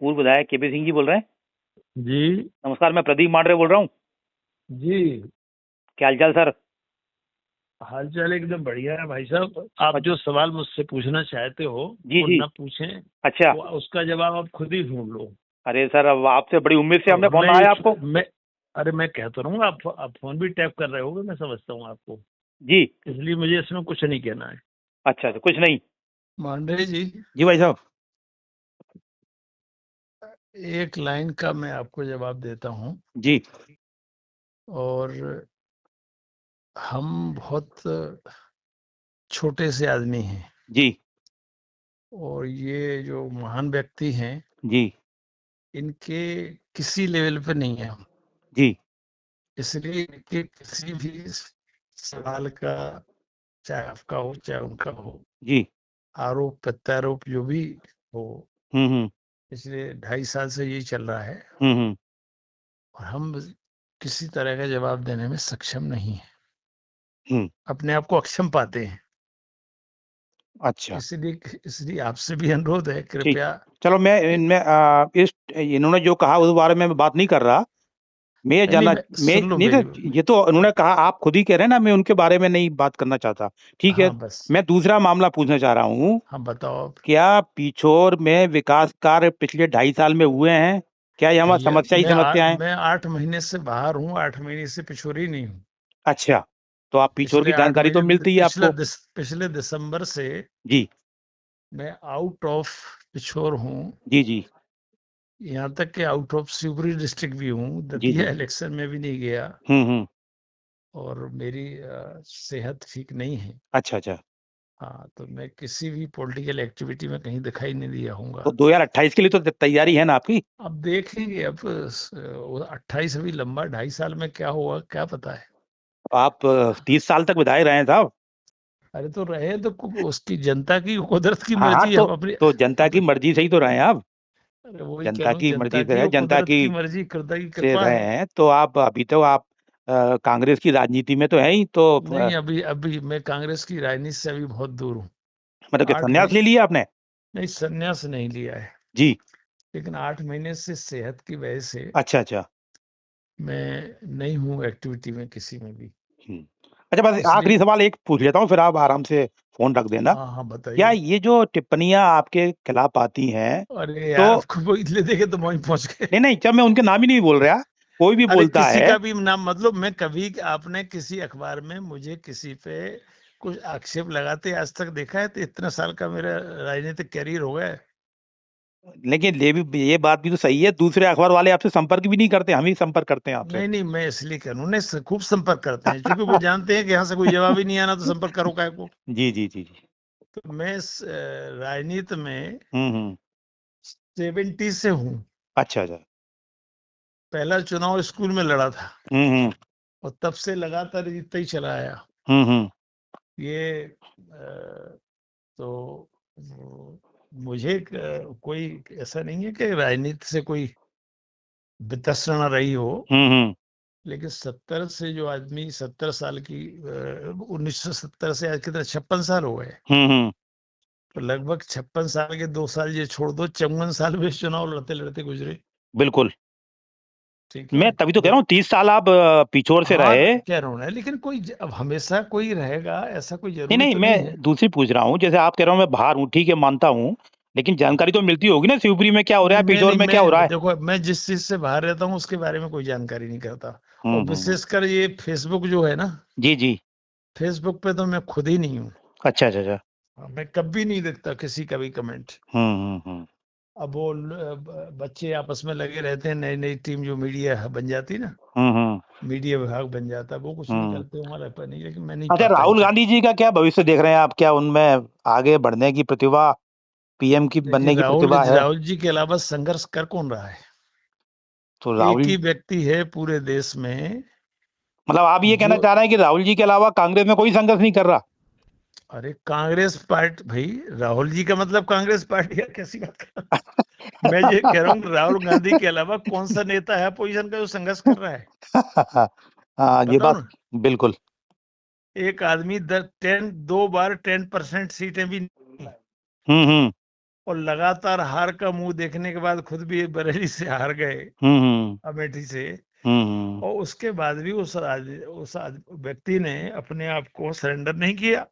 पूर्व विधायक केपी सिंह जी बोल रहे हैं। जी नमस्कार, मैं प्रदीप मांडरे बोल रहा हूँ। जी। क्या हालचाल सर? हालचाल एकदम बढ़िया है भाई साहब। आप जो सवाल मुझसे पूछना चाहते हो जी वो जी। ना पूछें, अच्छा। वो उसका जवाब आप खुद ही ढूंढ लो। अरे सर, अब आपसे बड़ी उम्मीद से अब हमने फोन मैं लगाया आपको। मैं अरे मैं कहता रहूंगा, आप फोन भी टैप कर रहे होगे, मैं समझता हूँ आपको, जी। इसलिए मुझे इसमें कुछ नहीं कहना है। अच्छा अच्छा, कुछ नहीं। मांडरे जी, जी भाई साहब। एक लाइन का मैं आपको जवाब देता हूँ। जी और हम बहुत छोटे से आदमी हैं, जी और ये जो महान व्यक्ति हैं जी इनके किसी लेवल पे नहीं है हम। जी इसलिए इनके किसी भी सवाल का, चाहे आपका हो चाहे उनका हो, जी। आरोप प्रत्यारोप जो भी हो, हम्म। पिछले 2.5 साल से यही चल रहा है हम्म। और हम किसी तरह का जवाब देने में सक्षम नहीं है, हम्म। अपने आप को अक्षम पाते हैं। अच्छा। इसलिए इसलिए आपसे भी अनुरोध है, ठीक। कृपया। चलो, मैं इनमें इस इन्होंने जो कहा उस बारे में मैं बात नहीं कर रहा। मैं ये नहीं नहीं, जानना, मैं मैं सुन लो नहीं मेरी। तो ये तो उन्होंने कहा, आप खुद ही कह रहे हैं ना, मैं उनके बारे में नहीं बात करना चाहता। ठीक है। हाँ बस। मैं दूसरा मामला पूछना चाह रहा हूँ। हाँ बताओ आप। क्या पिछोर में विकास कार्य पिछले 2.5 साल में हुए हैं? क्या ये हमारी भैया समस्या ही समस्या है? मैं 8 महीने से बाहर हूँ, 8 महीने से पिछोरी नहीं हूँ। अच्छा। तो आप पिछोर पिछले की आठ जानकारी तो महीने मिलती है आपको। पिछले दिसंबर से जी मैं आउट ऑफ पिछोर हूँ। जी जी यहाँ तक कि आउट ऑफ शिवपुरी डिस्ट्रिक्ट भी हूँ। जी जी। दतिया इलेक्शन में भी नहीं गया, हम्म। और मेरी सेहत ठीक नहीं है। अच्छा अच्छा। हाँ, तो मैं किसी भी पॉलिटिकल एक्टिविटी में कहीं दिखाई नहीं दिया तो हूँगा। 2028 के लिए तो तैयारी है ना आपकी? अब देखेंगे। अब 28 अभी लंबा, 2.5 साल में क्या होगा क्या पता है। आप 30 साल तक विधायक रहे हैं साहब। अरे तो रहे तो उसकी जनता की कुदरत की हाँ हाँ, मर्जी, तो हम अपनी जनता की मर्जी से ही तो रहे हैं आप। अरे वही कह जनता रहा हूँ, की जनता मर्जी से की रहे, और जनता कुदरत की की मर्जी, कृपा की से कृपा रहे है। हैं। तो आप अभी तो आप कांग्रेस की राजनीति में तो है ही, तो नहीं, अभी अभी मैं कांग्रेस की राजनीति से अभी बहुत दूर हूँ। मतलब कि 8 संन्यास महीने ले लिया आपने? नहीं, संन्यास नहीं लिया है, जी। लेकिन 8 महीने से सेहत की वजह से अच्छा अच्छा। मैं नहीं हूँ एक्टिविटी में किसी में भी। हम्म। अच्छा, बस इसलिए आखिरी सवाल एक पूछ लेता हूँ, फिर आप आराम से फोन रख देना। हाँ हाँ क्या बताइए। ये जो टिप्पणियां आपके खिलाफ आती हैं, अरे तो यार, आपको वो इतने देखे तो वहीं पहुंच गए। नहीं नहीं, जब मैं उनके नाम ही नहीं बोल रहा, कोई भी अरे बोलता किसी है। का भी नाम, मतलब मैं कभी, आपने किसी अखबार में मुझे किसी पे कुछ आक्षेप लगाते आज तक देखा है? तो इतना साल का मेरा राजनीतिक कैरियर हो गया है। लेकिन ये बात भी तो सही है, दूसरे अखबार वाले आपसे संपर्क भी नहीं करते, हम ही संपर्क करते हैं आपसे। नहीं नहीं, मैं इसलिए कह रहा हूँ, नहीं खूब संपर्क करते हैं, क्योंकि वो जानते हैं कि यहाँ से कोई जवाब ही नहीं आना, तो संपर्क करो काय को। जी जी जी जी। तो मैं इस राजनीति में हम्म। 70 से हूँ। अच्छा अच्छा। पहला चुनाव स्कूल में लड़ा था, हम्म। और तब से लगातार जीतता ही चला आया। हम्म। ये तो मुझे कोई ऐसा नहीं है कि राजनीति से कोई वितृष्णा रही हो, हम्म। लेकिन 70 से जो आदमी, 70 साल की 1970 से आज कितने 56 साल हो गए, हम्म। तो लगभग 56 साल के 2 साल ये छोड़ दो, 54 साल में चुनाव लड़ते लड़ते गुजरे। बिल्कुल। ठीक है। मैं तभी तो कह जो रहा हूँ, 30 साल आप पिछोर से हाँ रहे। कह रहा हूँ ना, लेकिन कोई अब हमेशा कोई रहेगा ऐसा कोई नहीं जरूरी नहीं, तो मैं नहीं है। दूसरी पूछ रहा हूँ, जैसे आप कह रहे हो मैं बाहर हूँ, ठीक है मानता हूँ, लेकिन जानकारी तो मिलती होगी ना शिवपुरी में क्या हो रहा नहीं है, मैं पिछोर नहीं, में क्या हो रहा मैं है। देखो, मैं जिस चीज से बाहर रहता हूँ उसके बारे में कोई जानकारी नहीं करता। और हम्म। विशेषकर ये फेसबुक जो है ना, जी जी। फेसबुक पे तो मैं खुद ही नहीं हूँ। अच्छा अच्छा अच्छा। मैं कभी नहीं देखता किसी का भी कमेंट। हम्म। अब वो बच्चे आपस में लगे रहते हैं, नई नई टीम जो मीडिया बन जाती ना, हम्म। मीडिया विभाग बन जाता, वो कुछ नहीं हम्म। करते हमारा पर नहीं, लेकिन मैं नहीं अच्छा, पढ़ता राहुल इनका। गांधी जी का क्या भविष्य देख रहे हैं आप? क्या उनमें आगे बढ़ने की प्रतिभा, पीएम की देखिए, बनने की प्रतिभा है? राहुल जी के अलावा संघर्ष कर कौन रहा है? तो एक राहुल, ही व्यक्ति है पूरे देश में मतलब आप ये कहना जो, चाह रहे हैं कि राहुल जी के अलावा कांग्रेस में कोई संघर्ष नहीं कर रहा? अरे कांग्रेस पार्टी भाई, राहुल जी का मतलब कांग्रेस पार्टी है, कैसी बात कर। मैं ये कह रहा हूँ, राहुल गांधी के अलावा कौन सा नेता है अपोजिशन का जो संघर्ष कर रहा है? हाँ, ये बताओ बात ना। बिल्कुल। एक आदमी 2 बार 10% सीटें भी नहीं। हम्म। और लगातार हार का मुंह देखने के बाद खुद भी बरेली से हार गए, अमेठी से, और उसके बाद भी उस व्यक्ति ने अपने आप को सरेंडर नहीं किया।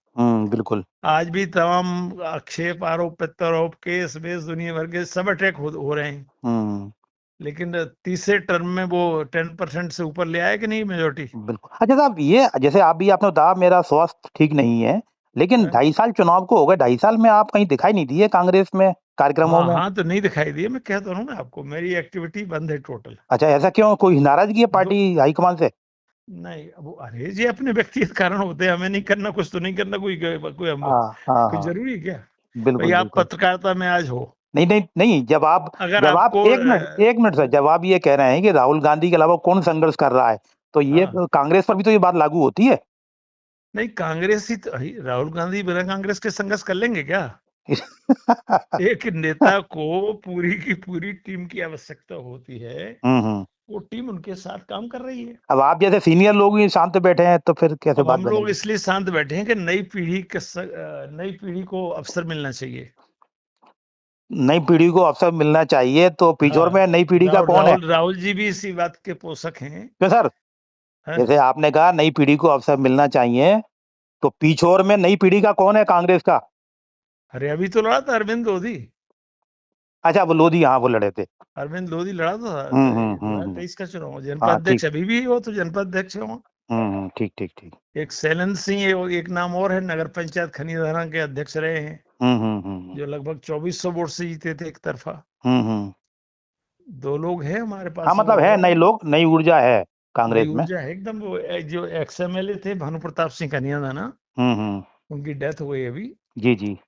बिल्कुल। आज भी तमाम आक्षेप, आरोप, प्रत्यारोप, केस वेस दुनिया भर के सब अटैक हो रहे हैं, लेकिन तीसरे टर्म में वो 10% से ऊपर ले आए कि नहीं मेजोरिटी? बिल्कुल। अच्छा साहब, ये जैसे आपने बताया मेरा स्वास्थ्य ठीक नहीं है, लेकिन हाँ 2.5 साल चुनाव को हो गए, 2.5 साल में आप कहीं दिखाई नहीं दिए कांग्रेस में, कार्यक्रमों में? हाँ, तो नहीं दिखाई दिए, मैं कहता हूँ ना आपको, मेरी एक्टिविटी बंद है टोटल। अच्छा, ऐसा क्यों? कोई नाराजगी है पार्टी हाईकमान से? नहीं, वो अरे जी अपने व्यक्तिगत कारण होते हैं, हमें नहीं करना, कुछ तो नहीं करना, कोई कोई हम हाँ हाँ कोई हाँ, जरूरी है क्या? भाई बिल्कुल आप बिल्कुल। पत्रकारिता में आज हो, नहीं नहीं नहीं, जब आप अगर आपको एक मिनट सर, जब आप ये कह रहे हैं कि राहुल गांधी के अलावा कौन संघर्ष कर रहा है, तो ये हाँ, कांग्रेस पर भी तो ये बात लागू होती है। नहीं कांग्रेस ही तो, राहुल गांधी बिना कांग्रेस के संघर्ष कर लेंगे क्या? एक नेता को पूरी की पूरी टीम की आवश्यकता होती है, हम्म। वो टीम उनके साथ काम कर रही है। अब आप जैसे सीनियर लोग ही शांत बैठे हैं, तो फिर कैसे अब बात हम लोग बनेगी? इसलिए शांत बैठे हैं कि नई पीढ़ी को अवसर मिलना चाहिए। नई पीढ़ी को अवसर मिलना चाहिए, तो पिछोर हाँ, में नई पीढ़ी का कौन है? राहुल जी भी इसी बात के पोषक हैं। क्यों सर? हैं? जैसे आपने कहा नई पीढ़ी को अवसर मिलना चाहिए, तो पिछोर में नई पीढ़ी का कौन है कांग्रेस का? अरे अभी तो लड़ा था अरविंद लोधी, अच्छा, वो लोधी, हाँ वो लड़े थे। अरविंद लोधी लड़ा था हम्म। 2023 का चुनाव, जनपद हाँ ठीक। अध्यक्ष अभी भी हो तो जनपद अध्यक्ष हो। ठीक ठीक ठीक। एक शैलेंद्र सिंह एक नाम और है, नगर पंचायत खनीधारा के अध्यक्ष रहे हैं, जो लगभग 2400 वोट से जीते थे एक तरफा। हम्म। दो लोग हैं हमारे हाँ, पास मतलब है, और नए लोग, नई ऊर्जा है नई कांग्रेस में। ऊर्जा है एकदम। वो जो एक्स एमएलए थे भानु प्रताप सिंह कन्यादाना, हम्म। उनकी डेथ हो गई अभी, जी जी।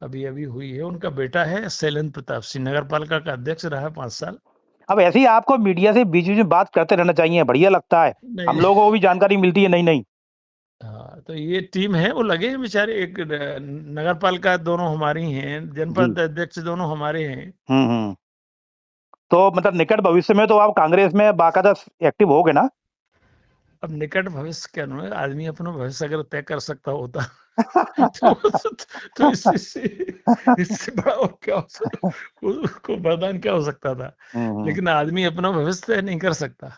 अभी अभी हुई है। उनका बेटा है शैलेंद्र प्रताप सिंह, नगर पालिका का अध्यक्ष रहा है 5 साल। अब ऐसे ही आपको मीडिया से बीच बीच में बात करते रहना चाहिए, बढ़िया लगता है, हम नहीं, लोगों को भी जानकारी मिलती है नई नई। हाँ तो ये टीम है, वो लगे हैं बेचारे, एक नगर पालिका दोनों हमारी हैं, जी। जनपद अध्यक्ष दोनों हमारे हैं। हम्म। तो मतलब निकट भविष्य में तो आप कांग्रेस में बाकायदा एक्टिव होगे ना? अब निकट भविष्य के अनुसार आदमी अपना भविष्य अगर तय कर सकता होता तो इससे बड़ा और क्या उसको वरदान क्या हो सकता था? हम्म। लेकिन आदमी अपना भविष्य तय नहीं कर सकता।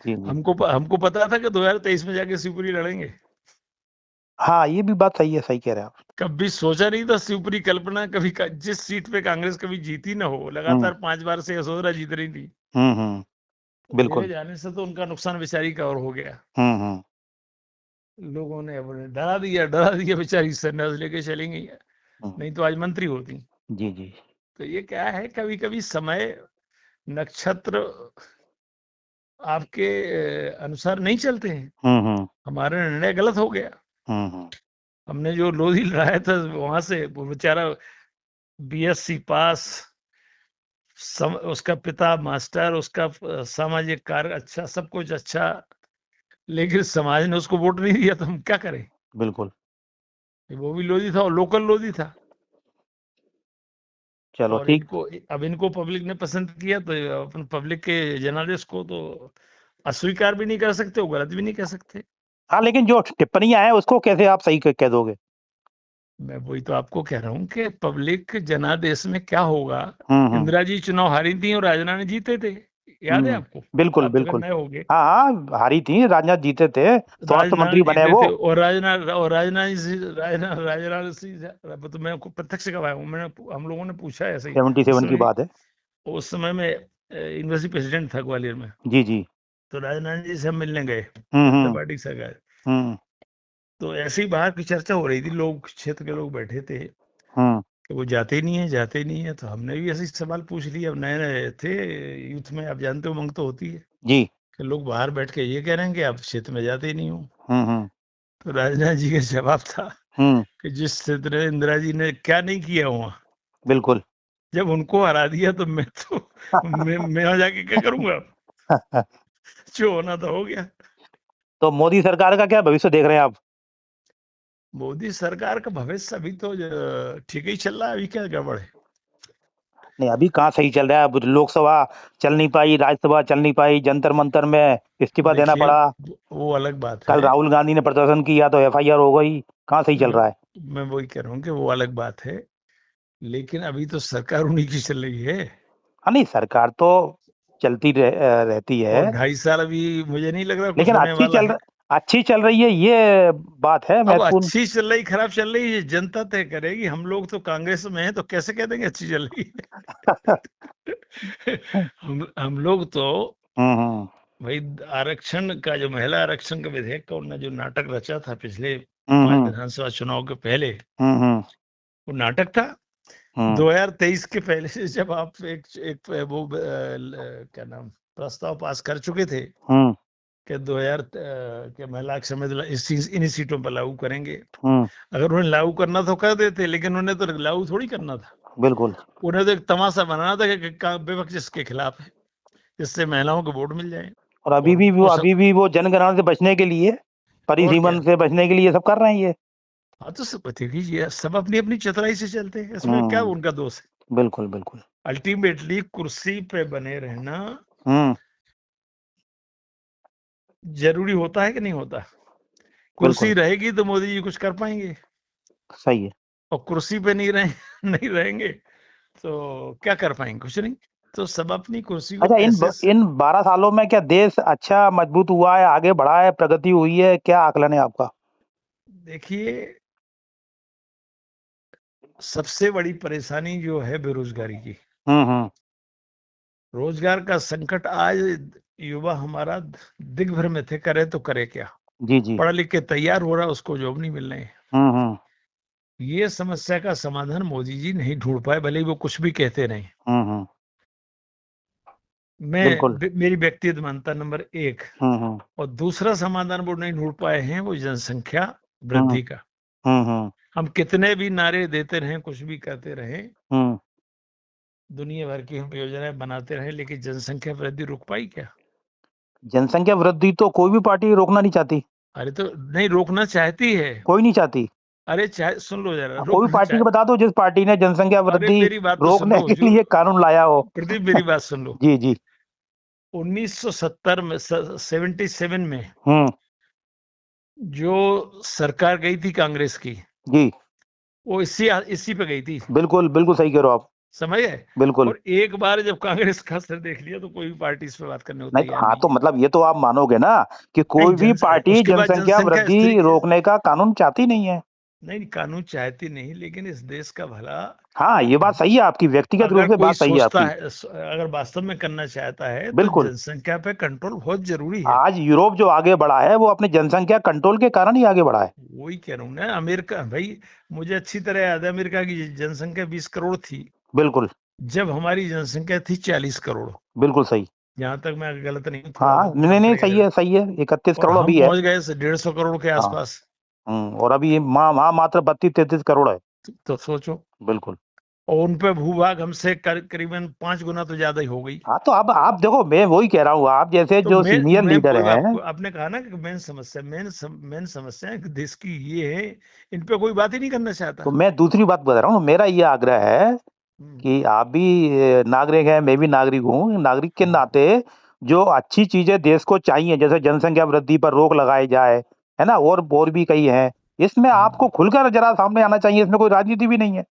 जी जी। हमको पता था कि 2023 में जाके शिवपुरी लड़ेंगे, हाँ, ये भी बात सही है, सही कह रहे हैं आप। कभी सोचा नहीं था शिवपुरी कल्पना कभी जिस सीट पे कांग्रेस कभी जीती ना हो, हम्म लगातार 5 बार से यशोधरा जीत रही थी, मेरे बिल्कुल। जाने से तो उनका नुकसान बेचारी का और हो गया। हम्म। लोगों ने अपने डरा दिया, बेचारी संन्यास लेके चली गई, नहीं तो आज मंत्री होती। जी जी। तो ये क्या है, कभी कभी समय, नक्षत्र आपके अनुसार नहीं चलते हैं। हम्म। हमारा निर्णय गलत हो गया। हम्म। हमने जो लोधी लड़ाया था वहां से, वो बेचारा बीएससी पास, उसका पिता मास्टर, उसका सामाजिक कार्य अच्छा, सब कुछ अच्छा, लेकिन समाज ने उसको वोट नहीं दिया, तो हम क्या करें? बिल्कुल। वो भी लोधी था और लोकल लोधी था, चलो और ठीक। इनको पब्लिक ने पसंद किया, तो अपन पब्लिक के जनादेश को तो अस्वीकार भी नहीं कर सकते, वो गलत भी नहीं कह सकते। हाँ, लेकिन जो टिप्पणियां हैं उसको कैसे आप सही कह दोगे? मैं वही तो आपको कह रहा हूँ कि पब्लिक जनादेश में क्या होगा। हम्म। इंदिरा जी चुनाव हारी थी और राजनारायण जीते थे, याद है आपको? बिल्कुल आप तो अगर बिल्कुल। नए होंगे। हाँ हाँ, हारी थी, राजनाथ जीते थे, स्वास्थ्य मंत्री राजनारायण बने जीते वो। थे, और राजनारायण सिंह, तो मैं आपको प्रत्यक्ष गवाह हूँ, हम लोगों ने पूछा है ऐसे ही। 77 की बात है। उस समय में यूनिवर्सिटी प्रेसिडेंट था ग्वालियर में, जी जी। तो राजनारायण जी से हम मिलने गए, हम्म जनता हम्म पार्टी से गए। हम्म तो ऐसे ही बाहर की चर्चा हो रही थी, लोग, क्षेत्र के लोग बैठे थे हम्म कि वो जाते ही नहीं है, जाते ही नहीं है। तो हमने भी ऐसे ही सवाल पूछ लिया, अब नए नए थे यूथ में, आप जानते हो उमंग तो होती है, जी। कि लोग बाहर बैठ के ये कह रहे हैं कि आप क्षेत्र में जाते ही नहीं हो। हम्म। तो राजनाथ जी का जवाब था हम्म। कि जिस क्षेत्र में इंदिरा जी ने क्या नहीं किया वहां, बिल्कुल। जब उनको हरा दिया तो मैं वहां जाके क्या करूंगा? जो होना था हो गया। तो मोदी सरकार का क्या भविष्य देख रहे हैं आप? मोदी सरकार का भविष्य अभी तो ठीक ही चल रहा है, अभी क्या गड़बड़ है? नहीं, अभी कहाँ सही चल रहा है, अब लोकसभा चल नहीं पाई, राज्यसभा चल नहीं पाई, जंतर मंतर में इस्तीफा देना देखिए, पड़ा। वो अलग बात कल है। राहुल गांधी ने प्रदर्शन किया तो एफआईआर हो गई, कहाँ सही चल मैं रहा है? मैं वही कह रहा हूँ कि वो अलग बात है। लेकिन अभी तो सरकार उन्हीं की चल रही है। हाँ नहीं, सरकार तो चलती रहती है, और 2.5 साल अभी मुझे नहीं लग रहा कुछ लेकिन होने वाला है। अच्छी चल रही है, ये बात है अब महत्वपूर्ण। अच्छी चल रही खराब चल रही ये जनता तय करेगी। हम लोग तो कांग्रेस में हैं तो कैसे कह देंगे अच्छी चल रही है। हम लोग तो हम्म भाई आरक्षण का जो महिला आरक्षण का विधेयक का उन्होंने जो नाटक रचा था पिछले 5 हम्म विधानसभा चुनाव के पहले, हम्म वो नाटक था। हम्म 2023 के पहले से जब आप एक वो क्या नाम प्रस्ताव पास कर चुके थे हम्म कि 2000 के महिला आरक्षण में इन्हीं सीटों पर लागू करेंगे। हम्म अगर उन्हें लागू करना तो कर देते, लेकिन उन्हें तो लागू थोड़ी करना था। बिल्कुल। उन्हें तो एक तमाशा बनाना था कि विपक्ष इसके खिलाफ है, जिससे महिलाओं को वोट मिल जाए। और और वो सब, अभी भी वो जनगणना से बचने के लिए, और क्या। परिसीमन से बचने के लिए सब कर रहे हैं ये। हाँ तो सब देखिए, ये सब अपनी अपनी चतुराई से चलते हैं, इसमें क्या हम्म उनका दोष है। बिल्कुल बिल्कुल। अल्टीमेटली कुर्सी पे बने रहना हम्म जरूरी होता है कि नहीं होता। कुर्सी बिल्कुल रहेगी तो मोदी जी कुछ कर पाएंगे, सही है। और कुर्सी पे नहीं नहीं रहेंगे तो क्या कर पाएंगे, कुछ नहीं। तो सब अपनी कुर्सी को अच्छा, कैसे इन 12 सालों में क्या देश अच्छा मजबूत हुआ है, आगे बढ़ा है, प्रगति हुई है, क्या आकलन है आपका? देखिए, सबसे बड़ी परेशानी जो है बेरोजगारी की। हम्म। रोजगार का संकट आज युवा हमारा दिग्भ्रमित में थे, करे तो करे क्या। जी जी। पढ़ा लिख के तैयार हो रहा, उसको जॉब नहीं मिल रहे। हम्म। ये समस्या का समाधान मोदी जी नहीं ढूंढ पाए, भले ही वो कुछ भी कहते रहे। हम्म बिल्कुल। मेरी व्यक्तिगत मान्यता नंबर 1। हम्म और दूसरा समाधान वो नहीं ढूंढ पाए हैं, वो जनसंख्या हम्म वृद्धि का। हम्म हम कितने भी नारे देते रहे, कुछ भी करते रहे, हम्म दुनिया भर की हम योजनाएं बनाते रहे, लेकिन जनसंख्या वृद्धि रुक पाई क्या? जनसंख्या वृद्धि तो कोई भी पार्टी रोकना नहीं चाहती। अरे तो नहीं, रोकना चाहती है। कोई नहीं चाहती। अरे चाहे, सुन लो जरा, कोई भी रोकना पार्टी चाहे। को बता दो जिस पार्टी ने जनसंख्या अरे वृद्धि मेरी बात तो सुन रोकने लो, के जो लिए कानून लाया हो। प्रदीप मेरी बात सुन लो। जी जी। 1970 में 77 में हम्म जो सरकार गई थी कांग्रेस की, जी वो इसी पे गई थी, बिल्कुल बिल्कुल सही कह रहे हो आप। समझ गए। बिल्कुल। और एक बार जब कांग्रेस का असर देख लिया तो कोई भी पार्टी इस पे बात करने को नहीं तो तैयार हाँ, नहीं तो है। मतलब ये तो आप मानोगे ना कि नहीं, कोई भी पार्टी उसके बाद जनसंख्या जनसंख्या वृद्धि स्थिर, रोकने का कानून चाहती नहीं है। नहीं कानून चाहती नहीं, लेकिन इस देश का भला हाँ, ये बात सही है आपकी, व्यक्तिगत अगर रूप से कोई बात सही है सोचता आपकी। है, अगर वास्तव में करना चाहता है, तो बिल्कुल। जनसंख्या पे कंट्रोल बहुत जरूरी है। आज यूरोप जो आगे बढ़ा है वो अपने जनसंख्या कंट्रोल के कारण ही आगे बढ़ा है। वही कह रहा हूँ ना, अमेरिका भाई, मुझे अच्छी तरह याद है, अमेरिका की जनसंख्या 20 करोड़ थी बिल्कुल जब हमारी जनसंख्या थी 40 करोड़। बिल्कुल सही। जहां तक मैं गलत नहीं हूं, थोड़ा हाँ नहीं ध्यान नहीं, करेगा सही जरा। है सही है, 31 और करोड़ हम अभी है। पहुंच गए 150 करोड़ के हाँ। आसपास। और अभी ये मात्र 32-33 करोड़ है। तो सोचो, बिल्कुल। और उन पे भूभाग हमसे करीबन 5 गुना तो ज्यादा ही हो गई। हाँ तो अब आप देखो, मैं वही कह रहा हूँ, आप जैसे तो जो सीनियर मैं लीडर हैं। आपको, आपने कहा ना कि मेन समस्या है कि देश की ये है, इन पे कोई बात ही नहीं करना तो चाहता। मैं दूसरी बात बता रहा हूँ, मेरा ये आग्रह है हम्म, कि आप भी नागरिक हैं, मैं भी नागरिक हूँ, नागरिक के हाँ, नाते जो अच्छी चीजें देश को चाहिए, जैसे जनसंख्या वृद्धि पर रोक लगाई जाए, है ना, और भी कई हैं, इसमें आपको हम्म। खुलकर जरा सामने आना चाहिए, इसमें कोई राजनीति भी नहीं है।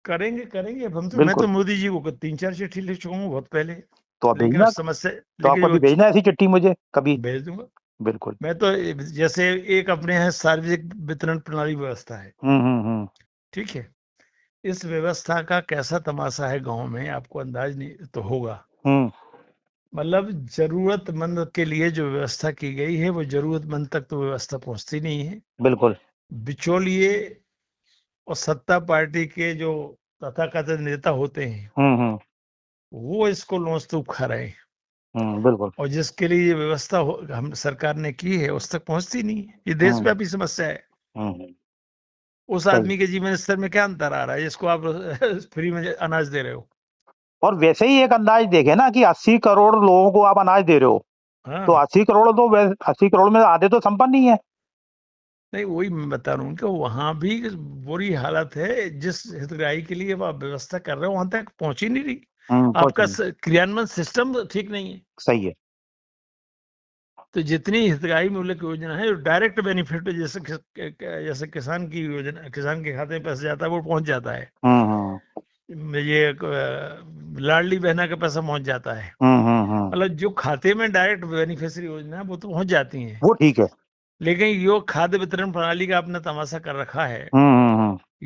करेंगे करेंगे, अब मैं तो बिल्कुल। मोदी जी को 3-4 चिट्ठी लिख चुका हूँ बहुत पहले। तो आप लेकिन भेजना, अब समस्या, तो आप लेकिन कभी भेजना ऐसी चिट्ठी मुझे कभी। भेज दूंगा। बिल्कुल। मैं तो, जैसे एक अपने यहाँ सार्वजनिक वितरण प्रणाली व्यवस्था है, हम्म। ठीक है। इस व्यवस्था का कैसा तमाशा है गांव में, आपको अंदाज नहीं तो होगा। हम्म मतलब जरूरतमंद के लिए जो व्यवस्था की गई है, वो जरूरतमंद तक तो व्यवस्था पहुंचती नहीं है। बिल्कुल। बिचौलिए और सत्ता पार्टी के जो तथाकथित नेता होते हैं, हम्म वो इसको नोच-तोप खा रहे हैं। बिल्कुल। और जिसके लिए ये व्यवस्था हम सरकार ने की है, उस तक पहुंचती नहीं है। ये हम्म देशव्यापी समस्या है। हम्म उस सही। आदमी के जीवन स्तर में क्या अंतर आ रहा है जिसको आप फ्री में अनाज दे रहे हो? और वैसे ही एक अंदाज देखे ना कि 80 करोड़ लोगों को आप अनाज दे रहे हो, तो हाँ, 80 करोड़ में आधे तो संपन्न ही है। नहीं वही मैं बता रहा हूँ कि वहां भी बुरी हालत है। जिस हितग्राही के लिए आप व्यवस्था कर रहे हो, वहां तक पहुंच ही नहीं रही। पहुंच आपका नहीं। क्रियान्वयन सिस्टम ठीक नहीं है। सही है। तो जितनी हितग्राही मूलक योजना है, डायरेक्ट बेनिफिट जैसे किसान की योजना, किसान के खाते में पैसा जाता है वो पहुंच जाता है। ये लाडली बहना का पैसा पहुंच जाता है। मतलब जो खाते में डायरेक्ट बेनिफिशियरी योजना है वो तो पहुंच जाती है, वो ठीक है। लेकिन यो खाद्य वितरण प्रणाली का आपने तमाशा कर रखा है,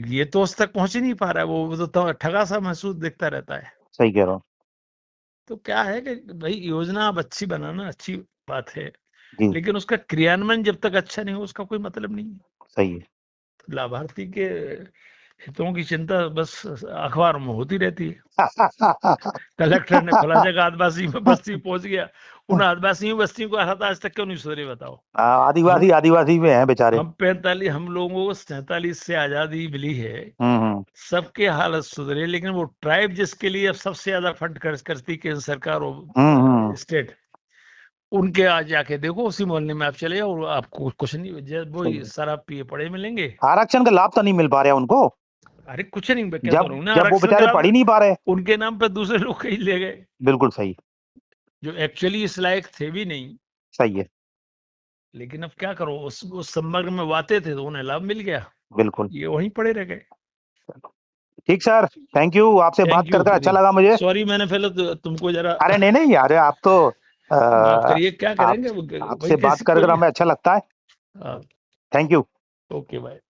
ये तो उस तक पहुंच ही नहीं पा रहा है, वो तो ठगा सा महसूस दिखता रहता है। सही कह रहा हूँ। तो क्या है कि भाई योजना अब अच्छी बनाना अच्छी बात है, जी। लेकिन उसका क्रियान्वयन जब तक अच्छा नहीं हो उसका कोई मतलब नहीं है। सही है। तो लाभार्थी के हितों की चिंता बस अखबार में होती रहती है। कलेक्टर ने फला जगह आदिवासी बस्ती पहुंच गया, उन आदिवासी बस्तियों को हालत आज तक क्यों नहीं सुधरे बताओ। आदिवासी में हैं बेचारे। हम लोगों को 47 से आजादी मिली है, सबके हालत सुधरे, लेकिन वो ट्राइब जिसके लिए अब सबसे ज्यादा फंड खर्च करती केंद्र सरकार और स्टेट, उनके आज जाके देखो उसी मोहल्ले में आप चले जाओ, आपको कुछ नहीं, वो शराब पिए पड़े मिलेंगे। आरक्षण का लाभ तो नहीं मिल पा रहा उनको। अरे कुछ नहीं, मैं कहता हूँ ना, जब वो बेचारे पढ़ ही नहीं पा रहे, उनके नाम पे दूसरे लोग कहीं ले गए। बिल्कुल सही। जो एक्चुअली इस लायक थे भी नहीं। सही है। लेकिन अब क्या करो, उस संपर्क में वाते थे तो उन्हें लाभ मिल गया, बिल्कुल। ये वहीं पड़े रह गए। ठीक सर, थैंक यू, आपसे बात करके अच्छा लगा मुझे। सॉरी मैंने पहले तुमको जरा अरे नहीं यार, आप तो माफ करिए, क्या करेंगे, आपसे बात कर हमें अच्छा लगता है। Thank you. Okay bye.